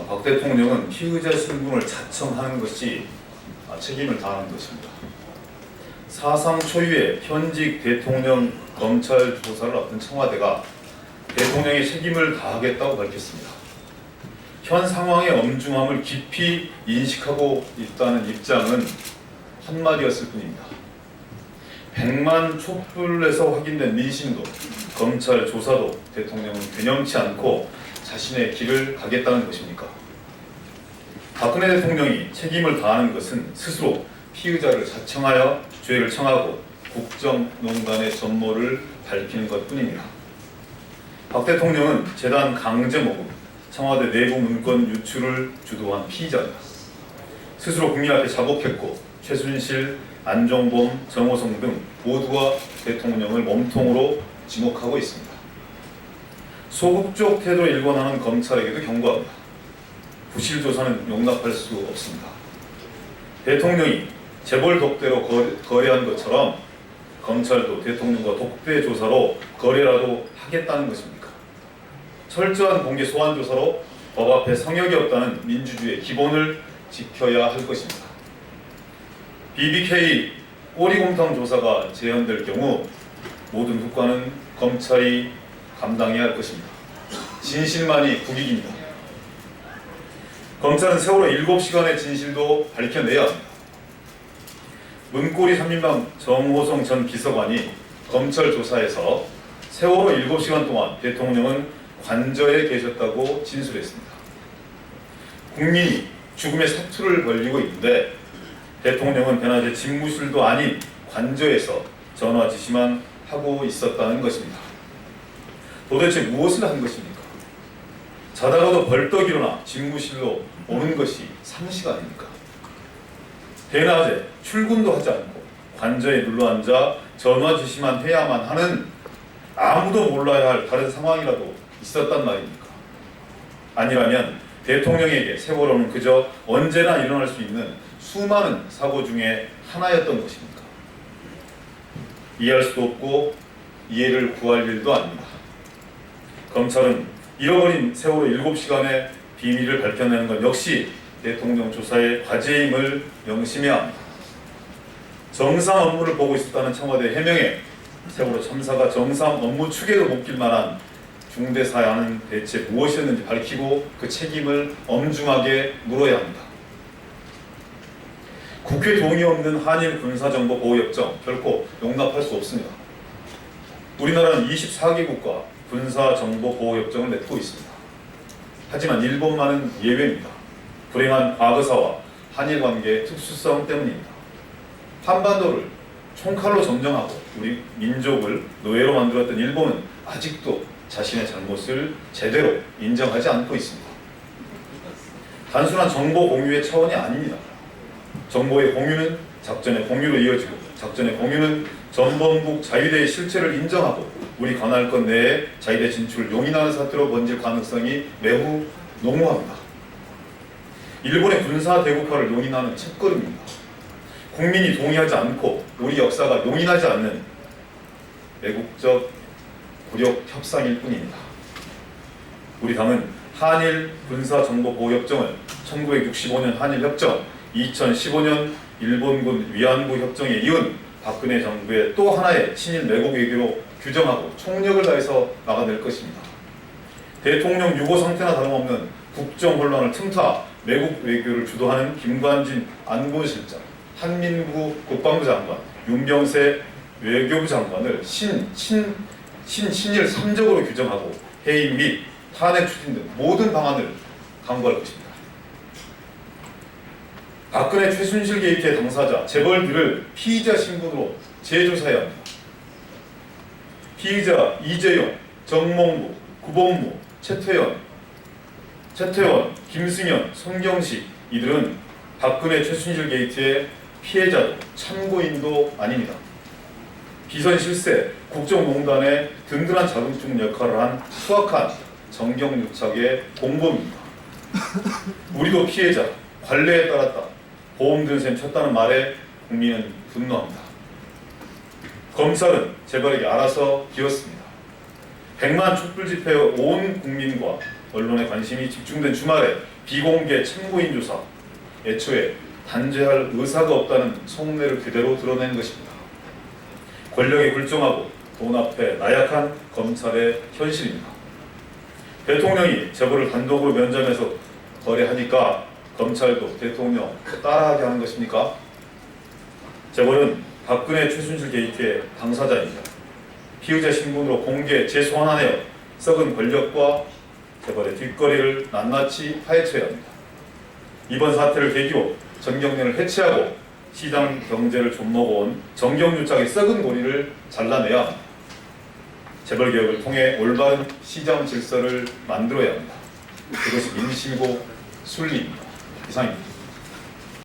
박 대통령은 피의자 신분을 자청하는 것이 책임을 다하는 것입니다. 사상 초유의 현직 대통령 검찰 조사를 앞둔 청와대가 대통령의 책임을 다하겠다고 밝혔습니다. 현 상황의 엄중함을 깊이 인식하고 있다는 입장은 한마디였을 뿐입니다. 100만 촛불에서 확인된 민심도 검찰 조사도 대통령은 균형치 않고 자신의 길을 가겠다는 것입니까? 박근혜 대통령이 책임을 다하는 것은 스스로 피의자를 자청하여 죄를 청하고 국정농단의 전모를 밝히는 것뿐입니다. 박 대통령은 재단 강제모금, 청와대 내부 문건 유출을 주도한 피의자입니다. 스스로 국민 앞에 자복했고 최순실, 안종범, 정호성 등 모두가 대통령을 몸통으로 지목하고 있습니다. 소극적 태도를 일관하는 검찰에게도 경고합니다. 부실 조사는 용납할 수 없습니다. 대통령이 재벌 독대로 거래한 것처럼 검찰도 대통령과 독대 조사로 거래라도 하겠다는 것입니까? 철저한 공개 소환 조사로 법 앞에 성역이 없다는 민주주의의 기본을 지켜야 할 것입니다. BBK 꼬리곰탕 조사가 재현될 경우 모든 후과는 검찰이 감당해야 할 것입니다. 진실만이 국익입니다. 검찰은 세월호 7시간의 진실도 밝혀내야 합니다. 문고리 3인방 정호성 전 비서관이 검찰 조사에서 세월호 7시간 동안 대통령은 관저에 계셨다고 진술했습니다. 국민이 죽음의 사투를 벌이고 있는데 대통령은 대낮에 집무실도 아닌 관저에서 전화 지시만 하고 있었다는 것입니다. 도대체 무엇을 한 것입니까? 자다가도 벌떡 일어나 집무실로 오는 것이 상식 아닙니까? 대낮에 출근도 하지 않고 관저에 눌러앉아 전화 지시만 해야만 하는 아무도 몰라야 할 다른 상황이라도 있었단 말입니까? 아니라면 대통령에게 세월호는 그저 언제나 일어날 수 있는 수많은 사고 중에 하나였던 것입니까? 이해할 수도 없고 이해를 구할 일도 아닙니다. 검찰은 잃어버린 세월호 7시간의 비밀을 밝혀내는 것 역시 대통령 조사의 과제임을 명심해야 합니다. 정상 업무를 보고 있었다는 청와대 해명에 세월호 참사가 정상 업무 축에도 못 낄 만한 중대 사안은 대체 무엇이었는지 밝히고 그 책임을 엄중하게 물어야 합니다. 국회 동의 없는 한일 군사정보보호협정 결코 용납할 수 없습니다. 우리나라는 24개국과 군사정보보호협정을 맺고 있습니다. 하지만 일본만은 예외입니다. 불행한 과거사와 한일 관계의 특수성 때문입니다. 한반도를 총칼로 점령하고 우리 민족을 노예로 만들었던 일본은 아직도 자신의 잘못을 제대로 인정하지 않고 있습니다. 단순한 정보 공유의 차원이 아닙니다. 정보의 공유는 작전의 공유로 이어지고 작전의 공유는 전범국 자위대의 실체를 인정하고 우리 관할권 내에 자위대 진출을 용인하는 사태로 번질 가능성이 매우 농후합니다. 일본의 군사 대국화를 용인하는 첫걸음입니다. 국민이 동의하지 않고 우리 역사가 용인하지 않는 매국적 굴욕 협상일 뿐입니다. 우리 당은 한일 군사정보보호협정을 1965년 한일협정, 2015년 일본군 위안부 협정에 이은 박근혜 정부의 또 하나의 친일 매국 외교로 규정하고 총력을 다해서 막아낼 것입니다. 대통령 유고 상태나 다름없는 국정 혼란을 틈타 매국 외교를 주도하는 김관진 안보실장, 한민구 국방부 장관, 윤병세 외교부 장관을 신일 3적으로 규정하고 해임 및 탄핵 추진 등 모든 방안을 강구할 것입니다. 박근혜 최순실 게이트의 당사자 재벌들을 피의자 신분으로 재조사해야 합니다. 피의자 이재용, 정몽구, 구본무, 최태원, 김승현, 손경식 이들은 박근혜 최순실 게이트의 피해자도 참고인도 아닙니다. 비선 실세, 국정농단의 든든한 자금줄 역할을 한 수악한 정경유착의 공범입니다. 우리도 피해자, 관례에 따랐다. 보험 든 셈 쳤다는 말에 국민은 분노합니다. 검찰은 재벌에게 알아서 기었습니다. 100만 촛불 집회의 온 국민과 언론의 관심이 집중된 주말에 비공개 참고인 조사, 애초에 단죄할 의사가 없다는 속내를 그대로 드러낸 것입니다. 권력에 굴종하고 돈 앞에 나약한 검찰의 현실입니다. 대통령이 재벌을 단독으로 면전에서 거래하니까 검찰도 대통령 따라하게 하는 것입니까? 재벌은 박근혜 최순실 게이트의 당사자입니다. 피의자 신분으로 공개 재소환하여 썩은 권력과 재벌의 뒷거리를 낱낱이 파헤쳐야 합니다. 이번 사태를 계기로 정경련을 해체하고 시장 경제를 좀먹어온 정경유착의 썩은 고리를 잘라내야 합니다. 재벌 개혁을 통해 올바른 시장 질서를 만들어야 합니다. 그것이 민심이고 순리입니다. 이상입니다.